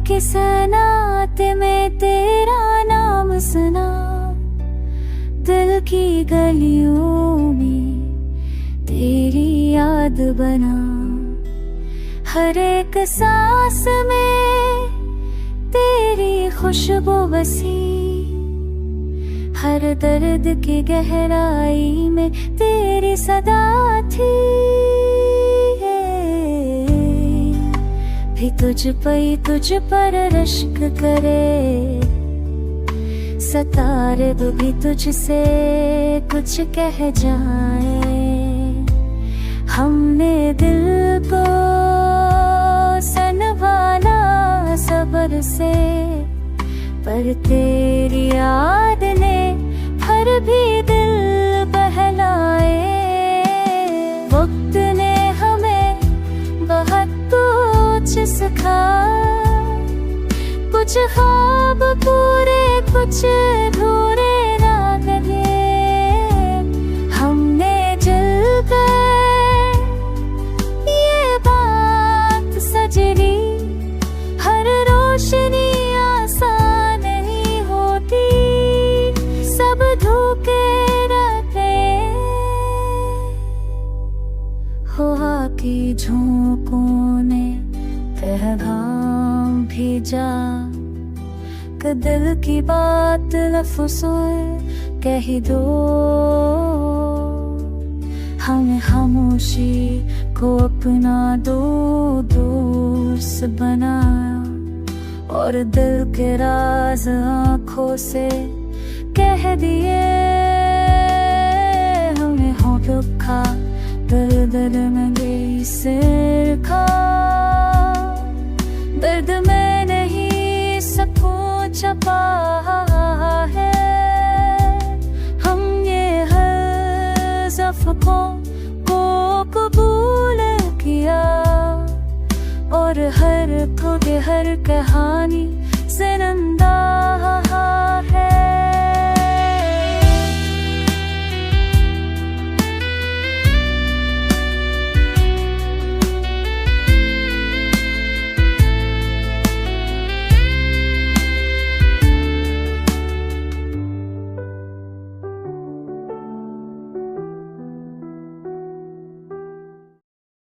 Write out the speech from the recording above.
के सनाते में तेरा नाम सुना, दिल की गलियों में तेरी याद बना। हर एक सांस में तेरी खुशबू बसी, हर दर्द की गहराई में तेरी सदा थी। भी तुझ पर रश्क करे, सतारे भी तुझसे कुछ कह जाए। हमने दिल को संभाला सब्र से, पर तेरी याद ने फिर भी दिल बहलाए। वक्त ने हमें बहुत कुछ सिखाया, कुछ ख्वाब पूरे कुछ अधूरे रह गए। हमने जलकर ये बात सजरी, हर रोशनी आसान नहीं होती, सब धोखे रहते। हवा की झोंकों ने पैगाम भेजा, कि दिल की बात लफ्ज़ों में कह दो। हमें खामोशी को अपना दोस्त बनाया, और दिल के राज आँखों से कह दिए। हमें होठों का दर्द में गई सिर खा, दर्द में नहीं सकून छपा है। हम ये हर ज़ख्मों को कबूल किया, और हर खो के हर कहानी जिंदा